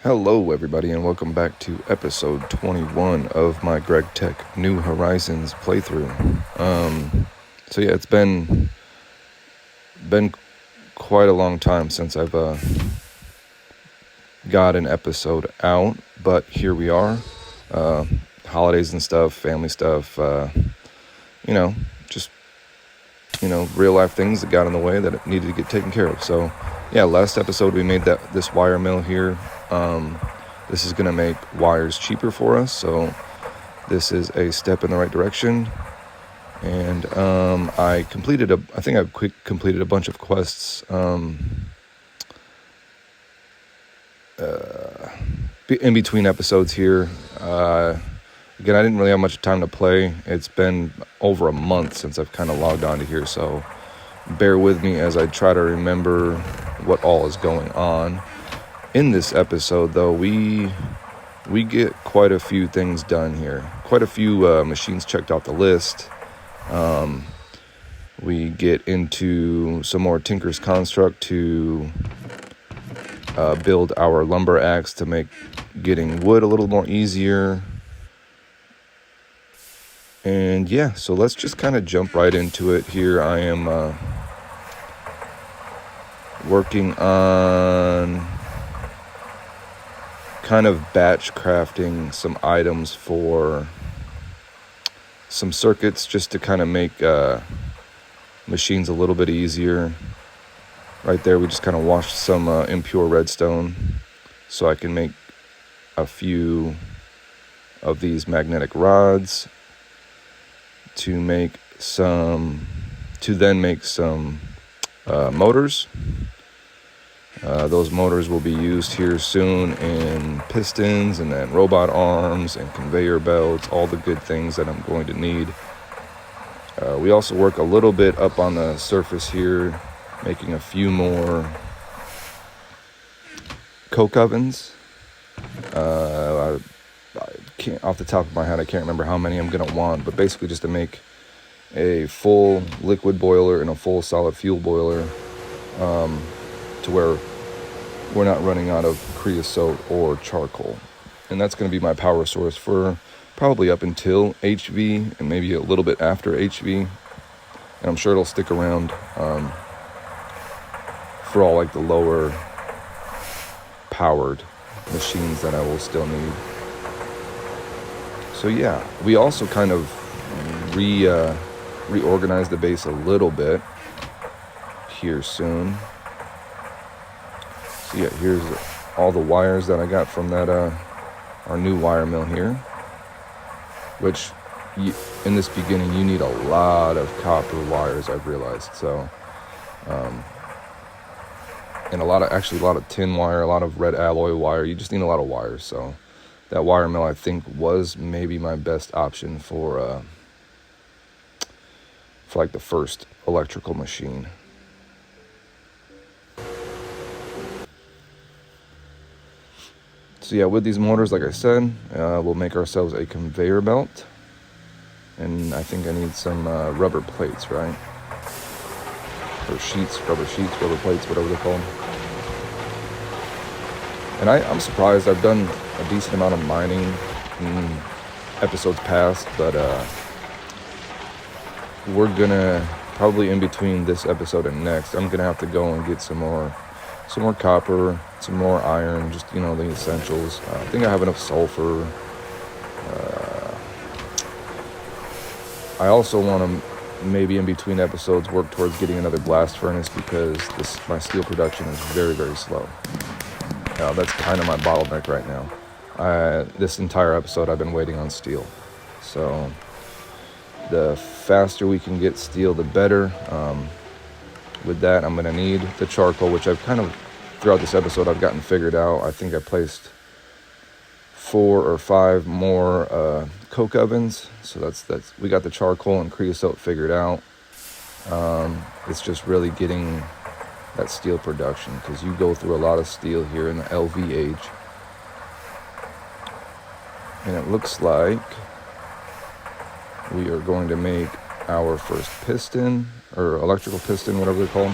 Hello, everybody, and welcome back to episode 21 of my GregTech New Horizons playthrough. It's been quite a long time since I've got an episode out, but here we are. Holidays and stuff, family stuff, just real life things that got in the way that needed to get taken care of. So, yeah, last episode we made this wire mill here. This is going to make wires cheaper for us, so this is a step in the right direction. And I completed I've completed a bunch of quests in between episodes here. Again, I didn't really have much time to play. It's been over a month since I've kind of logged on to here, so bear with me as I try to remember what all is going on. In this episode, though, we get quite a few things done here. Quite a few machines checked off the list. We get into some more Tinker's Construct to build our lumber axe to make getting wood a little more easier. And yeah, so let's just kind of jump right into it here. I am working on kind of batch crafting some items for some circuits just to kind of make machines a little bit easier. Right there, we just kind of washed some impure redstone so I can make a few of these magnetic rods to then make some motors. Those motors will be used here soon in pistons and then robot arms and conveyor belts, all the good things that I'm going to need. We also work a little bit up on the surface here, making a few more coke ovens. I can't, off the top of my head, I can't remember how many I'm going to want, but basically just to make a full liquid boiler and a full solid fuel boiler, to where we're not running out of creosote or charcoal. And that's going to be my power source for probably up until HV and maybe a little bit after HV. And I'm sure it'll stick around for all like the lower powered machines that I will still need. So yeah, we also kind of reorganized the base a little bit here soon. So yeah, here's all the wires that I got from that our new wire mill here, which in this beginning you need a lot of copper wires, I've realized. So and a lot of tin wire, a lot of red alloy wire. You just need a lot of wires. So that wire mill, I think, was maybe my best option for like the first electrical machine. So yeah, with these motors, like I said, we'll make ourselves a conveyor belt. And I think I need some rubber plates, right? Or rubber plates, whatever they're called. And I'm surprised. I've done a decent amount of mining in episodes past, but we're gonna, probably in between this episode and next, I'm gonna have to go and get some more copper, some more iron, just, the essentials. I think I have enough sulfur. I also want to, maybe in between episodes, work towards getting another blast furnace because my steel production is very, very slow. That's kind of my bottleneck right now. This entire episode I've been waiting on steel. So the faster we can get steel, the better. With that, I'm going to need the charcoal, which I've kind of, throughout this episode, I've gotten figured out. I think I placed 4 or 5 more coke ovens. So that's we got the charcoal and creosote figured out. It's just really getting that steel production, because you go through a lot of steel here in the LV age. And it looks like we are going to make our first piston, or electrical piston, whatever they're called.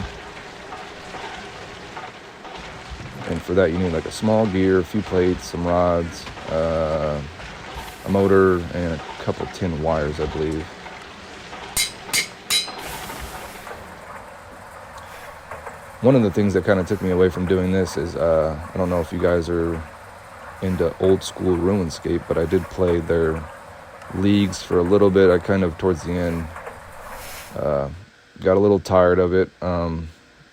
And for that, you need like a small gear, a few plates, some rods, a motor, and a couple tin wires, I believe. One of the things that kind of took me away from doing this is, I don't know if you guys are into old school RuneScape, but I did play their leagues for a little bit. I kind of, towards the end, got a little tired of it.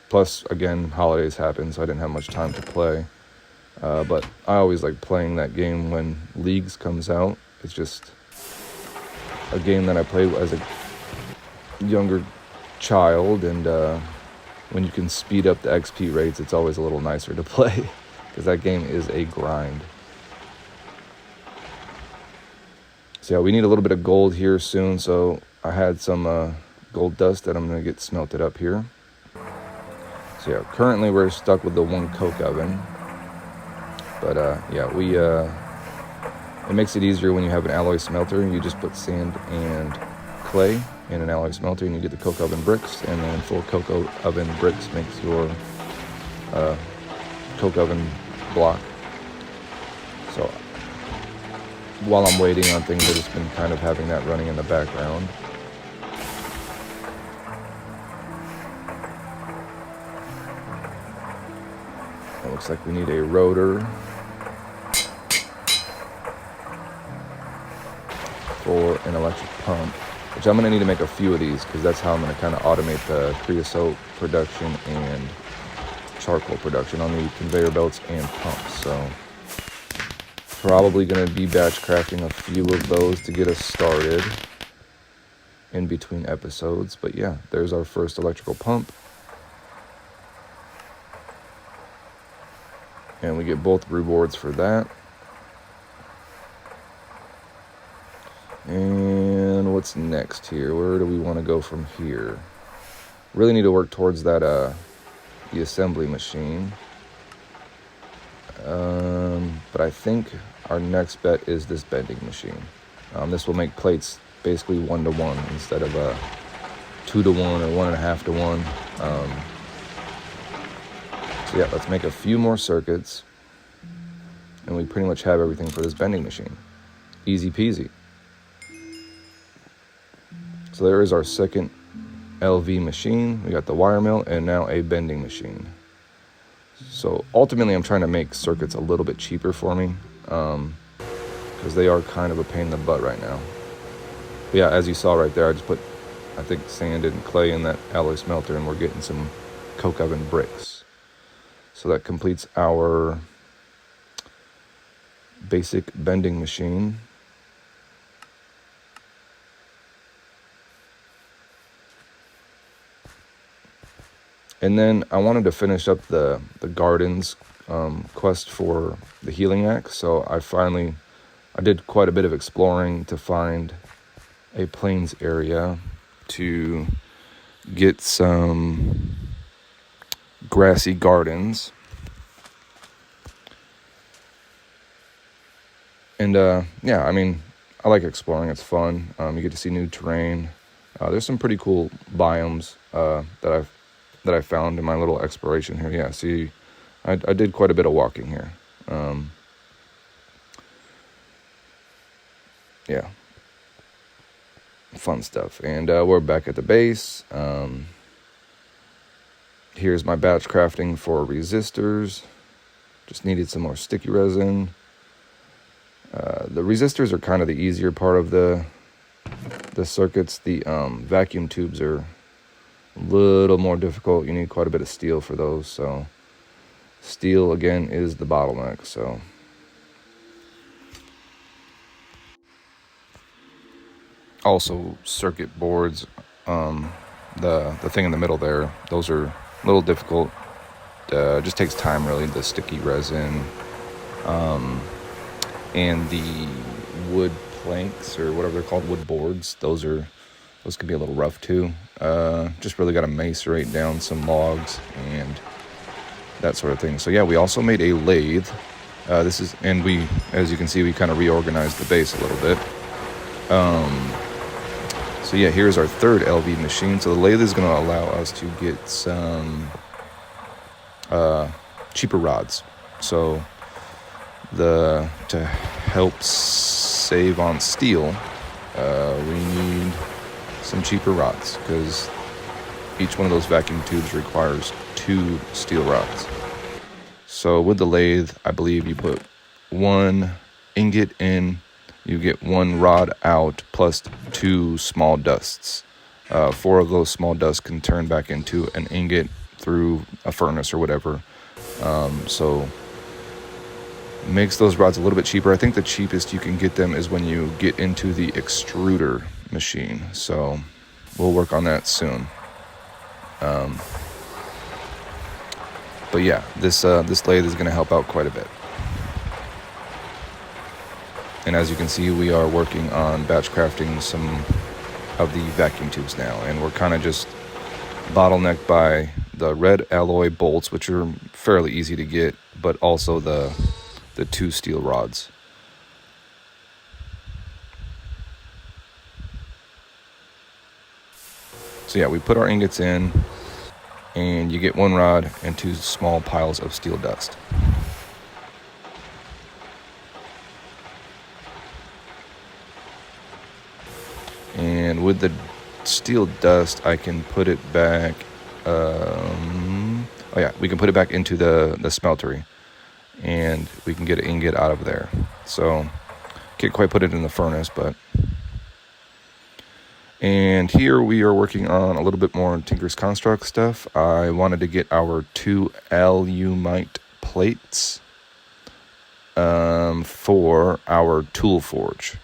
Plus, again, holidays happened, so I didn't have much time to play. But I always like playing that game when Leagues comes out. It's just a game that I played as a younger child, and when you can speed up the XP rates, it's always a little nicer to play, because that game is a grind. So yeah, we need a little bit of gold here soon, so I had some gold dust that I'm going to get smelted up here. So yeah, currently we're stuck with the one coke oven. But yeah, it makes it easier when you have an alloy smelter. You just put sand and clay in an alloy smelter and you get the coke oven bricks, and then full coke oven bricks makes your coke oven block. So while I'm waiting on things, I've just been kind of having that running in the background. It looks like we need a rotor for an electric pump, which I'm going to need to make a few of these, because that's how I'm going to kind of automate the creosote production and charcoal production on the conveyor belts and pumps. So probably going to be batch crafting a few of those to get us started in between episodes. But yeah, there's our first electrical pump. And we get both rewards for that. And what's next here? Where do we want to go from here? Really need to work towards that the assembly machine. But I think our next bet is this bending machine. This will make plates basically 1-to-1 instead of 2-to-1 or 1.5-to-1. So yeah, let's make a few more circuits, and we pretty much have everything for this bending machine. Easy peasy. So there is our second LV machine. We got the wire mill and now a bending machine. So ultimately I'm trying to make circuits a little bit cheaper for me, because they are kind of a pain in the butt right now. But yeah, as you saw right there, I just put, I think, sand and clay in that alloy smelter, and we're getting some coke oven bricks. So that completes our basic bending machine. And then I wanted to finish up the gardens quest for the healing axe. So I did quite a bit of exploring to find a plains area to get some grassy gardens. And yeah, I mean, I like exploring. It's fun. You get to see new terrain. There's some pretty cool biomes that I found in my little exploration here. Yeah, see, I did quite a bit of walking here. Yeah, fun stuff. And we're back at the base. Here's my batch crafting for resistors. Just needed some more sticky resin. The resistors are kind of the easier part of the circuits. The vacuum tubes are a little more difficult. You need quite a bit of steel for those. So steel, again, is the bottleneck. So also circuit boards, the thing in the middle there, those are a little difficult. Just takes time, really. The sticky resin, and the wood planks, or whatever they're called, wood boards, those can be a little rough too. Just really got to macerate down some logs and that sort of thing. So yeah, we also made a lathe. And we, as you can see, we kind of reorganized the base a little bit. So yeah, here's our third LV machine. So the lathe is going to allow us to get some cheaper rods. So to help save on steel, we need some cheaper rods, because each one of those vacuum tubes requires 2 steel rods. So with the lathe, I believe you put 1 ingot in, you get 1 rod out, plus 2 small dusts. 4 of those small dusts can turn back into an ingot through a furnace or whatever. So makes those rods a little bit cheaper. I think the cheapest you can get them is when you get into the extruder machine. So we'll work on that soon. But yeah, this lathe is going to help out quite a bit. And as you can see, we are working on batch crafting some of the vacuum tubes now, and we're kind of just bottlenecked by the red alloy bolts, which are fairly easy to get, but also the 2 steel rods. So yeah, we put our ingots in, and you get 1 rod and 2 small piles of steel dust. And with the steel dust, I can put it back. We can put it back into the smeltery, and we can get an ingot out of there. So can't quite put it in the furnace, but. And here we are working on a little bit more Tinker's Construct stuff. I wanted to get our 2 alumite plates for our tool forge.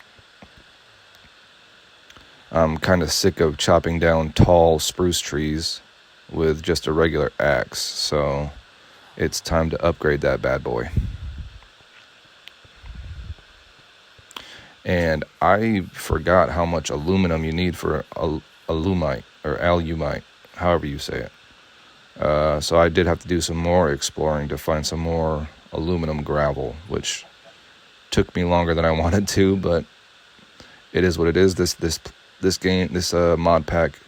I'm kind of sick of chopping down tall spruce trees with just a regular axe, so it's time to upgrade that bad boy. And I forgot how much aluminum you need for alumite, or alumite, however you say it. So I did have to do some more exploring to find some more aluminum gravel, which took me longer than I wanted to, but it is what it is. This mod pack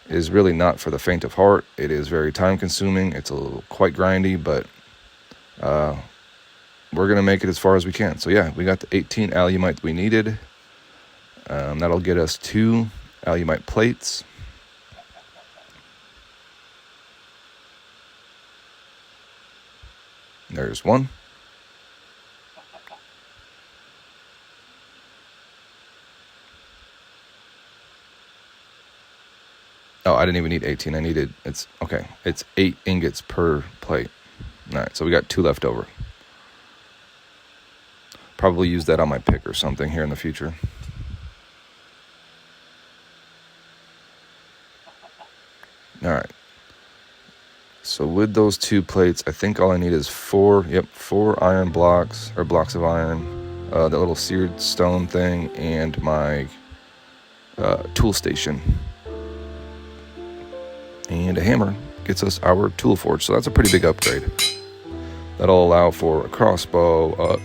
is really not for the faint of heart. It is very time consuming. It's quite grindy, but we're going to make it as far as we can. So yeah, we got the 18 alumite we needed. That'll get us 2 alumite plates. There's 1. Oh, I didn't even need 18. It's 8 ingots per plate. All right, so we got 2 left over. Probably use that on my pick or something here in the future. All right. So with those 2 plates, I think all I need is 4 iron blocks, or blocks of iron, the little seared stone thing, and my tool station. And a hammer gets us our tool forge. So that's a pretty big upgrade. That'll allow for a crossbow,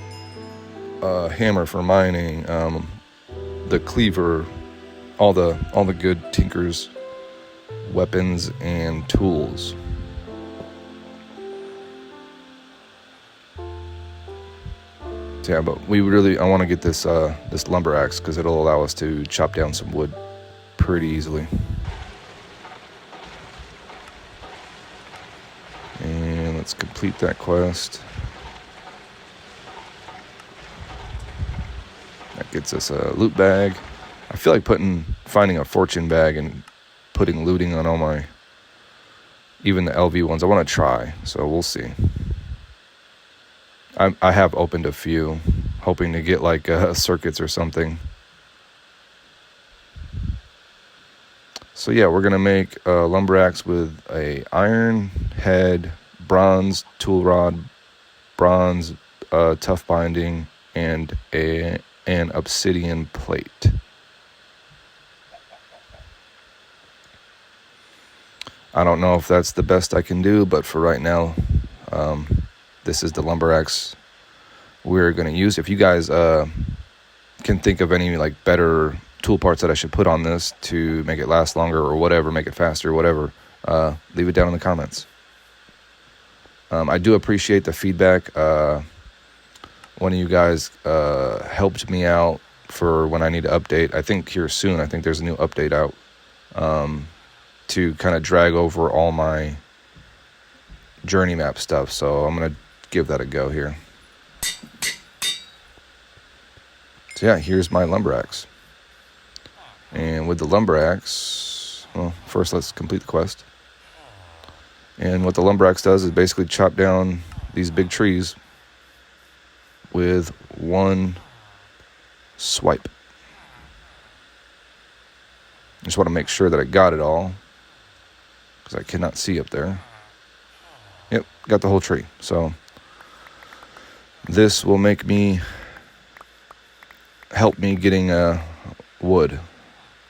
a hammer for mining, the cleaver, all the good Tinker's weapons and tools. So yeah, but I want to get this lumber axe, because it'll allow us to chop down some wood pretty easily. And let's complete that quest. That gets us a loot bag. I feel like finding a fortune bag and putting looting on even the LV ones. I want to try, so we'll see. I have opened a few, hoping to get like circuits or something. So yeah, we're gonna make a lumber axe with a iron head, bronze tool rod, bronze tough binding, and an obsidian plate. I don't know if that's the best I can do, but for right now, this is the lumber axe we're gonna use. If you guys can think of any like better tool parts that I should put on this to make it last longer or whatever, make it faster, whatever, leave it down in the comments. I do appreciate the feedback. One of you guys helped me out for when I need to update. I think here soon, I think there's a new update out to kind of drag over all my journey map stuff. So I'm going to give that a go here. So yeah, here's my lumber axe. And with the lumber axe, well, first let's complete the quest. And what the lumber axe does is basically chop down these big trees with one swipe. Just want to make sure that I got it all, because I cannot see up there. Yep, got the whole tree. So this will help me getting wood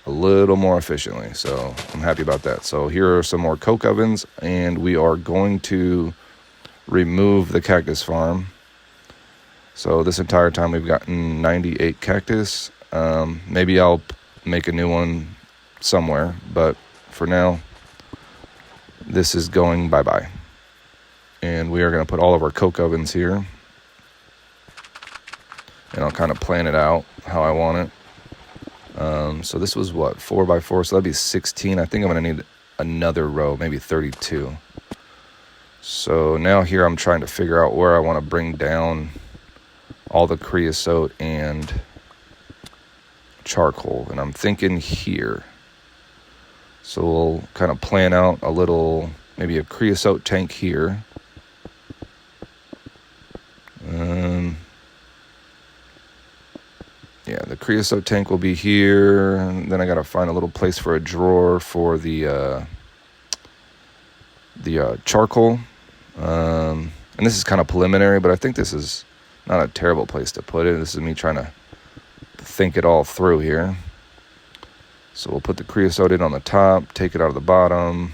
a little more efficiently. So I'm happy about that. So here are some more coke ovens, and we are going to remove the cactus farm. So this entire time we've gotten 98 cactus. Maybe I'll make a new one somewhere, but for now, this is going bye-bye. And we are going to put all of our coke ovens here. And I'll kind of plan it out how I want it. So this was what, 4x4, so that'd be 16. I think I'm going to need another row, maybe 32. So now here I'm trying to figure out where I want to bring down all the creosote and charcoal, and I'm thinking here. So we'll kind of plan out a little, maybe a creosote tank here. Yeah, the creosote tank will be here, and then I gotta find a little place for a drawer for the charcoal. And this is kind of preliminary, but I think this is not a terrible place to put it. This is me trying to think it all through here. So we'll put the creosote in on the top, take it out of the bottom,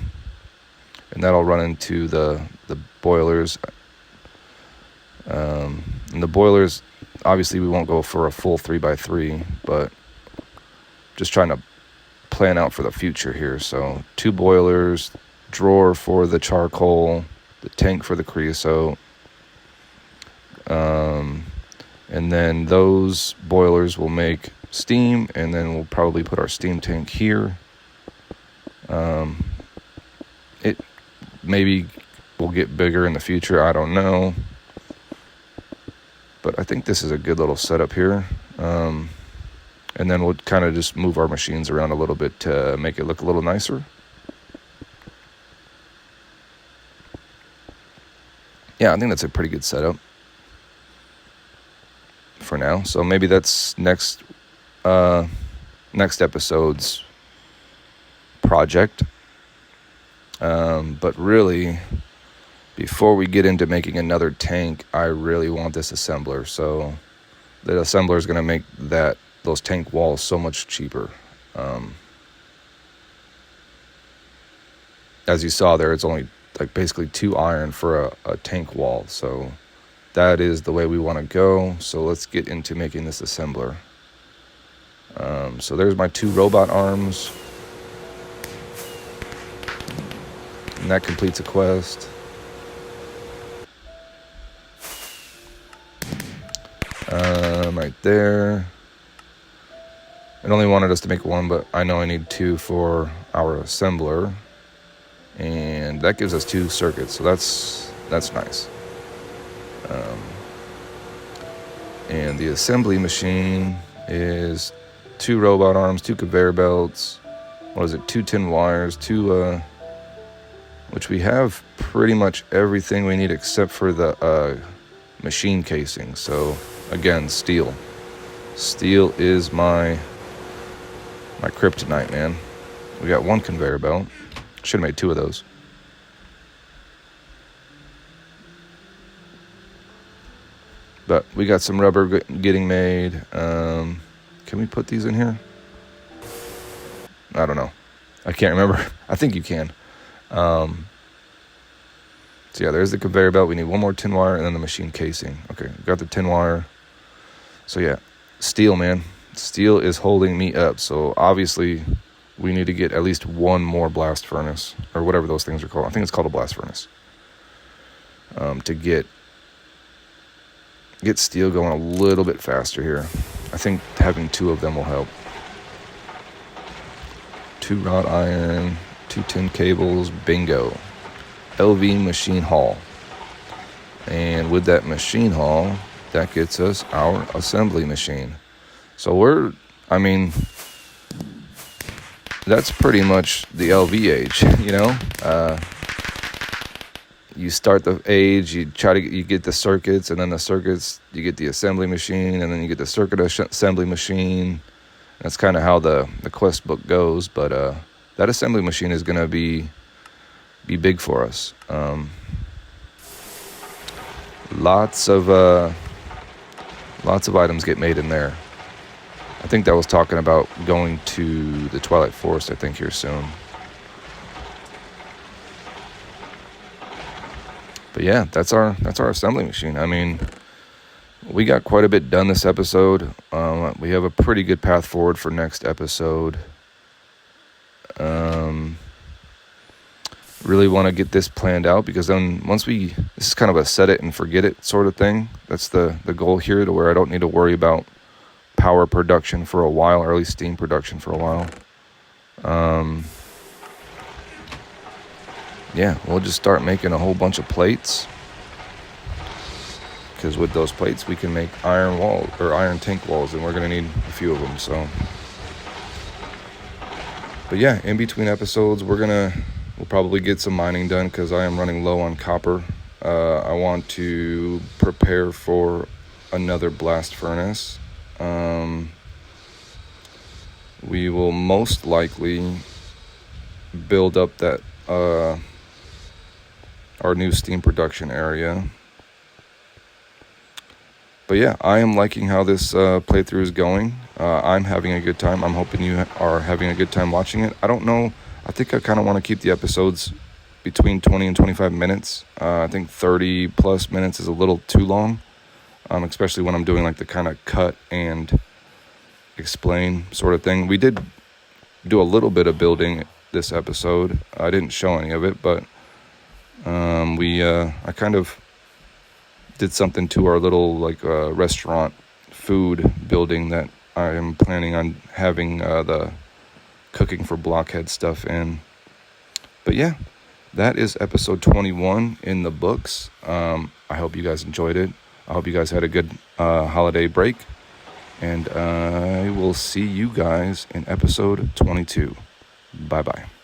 and that'll run into the boilers. And the boilers, obviously we won't go for a full 3x3, but just trying to plan out for the future here. So 2 boilers, drawer for the charcoal, the tank for the creosote. And then those boilers will make steam, and then we'll probably put our steam tank here. It maybe will get bigger in the future, I don't know. But I think this is a good little setup here. And then we'll kind of just move our machines around a little bit to make it look a little nicer. Yeah, I think that's a pretty good setup for now. So maybe that's next episode's project. But really, before we get into making another tank, I really want this assembler. So the assembler is going to make those tank walls so much cheaper. As you saw there, it's only like basically 2 iron for a tank wall. So that is the way we want to go. So let's get into making this assembler. So there's my 2 robot arms. And that completes a quest. Right there. It only wanted us to make 1, but I know I need 2 for our assembler. And that gives us 2 circuits, so that's nice. And the assembly machine is 2 robot arms, 2 conveyor belts. What is it? 2 tin wires, 2 which we have pretty much everything we need except for the machine casing. So again, steel. Steel is my kryptonite, man. We got 1 conveyor belt. Should have made 2 of those. But we got some rubber getting made. Can we put these in here? I don't know. I can't remember. I think you can. So yeah, there's the conveyor belt. We need 1 more tin wire and then the machine casing. Okay, got the tin wire. So yeah, steel, man. Steel is holding me up. So obviously we need to get at least 1 more blast furnace or whatever those things are called. I think it's called a blast furnace. to get steel going a little bit faster here. I think having 2 of them will help. 2 wrought iron, 2 tin cables, bingo. LV machine haul. And with that machine haul, that gets us our assembly machine. So that's pretty much the LV age, you know? You start the age, you get the circuits, and then the circuits, you get the assembly machine, and then you get the circuit assembly machine. That's kind of how the quest book goes, but that assembly machine is going to be big for us. Lots of items get made in there. I think that was talking about going to the Twilight Forest, I think, here soon. But yeah, that's our assembly machine. I mean, we got quite a bit done this episode. We have a pretty good path forward for next episode. Really want to get this planned out, because then this is kind of a set it and forget it sort of thing. That's the goal here, to where I don't need to worry about power production for a while, or at least steam production for a while. Yeah, we'll just start making a whole bunch of plates, because with those plates we can make iron walls or iron tank walls, and we're going to need a few of them. So, but yeah, in between episodes we'll probably get some mining done, because I am running low on copper. I want to prepare for another blast furnace. We will most likely build up that our new steam production area. But yeah, I am liking how this playthrough is going. I'm having a good time. I'm hoping you are having a good time watching it. I don't know. I think I kind of want to keep the episodes between 20 and 25 minutes. I think 30 plus minutes is a little too long, especially when I'm doing like the kind of cut and explain sort of thing. We did do a little bit of building this episode. I didn't show any of it, but I kind of did something to our little restaurant food building that I am planning on having the cooking for blockhead stuff in. But yeah, that is episode 21 in the books. I hope you guys enjoyed it. I hope you guys had a good holiday break, and I will see you guys in episode 22. Bye-bye.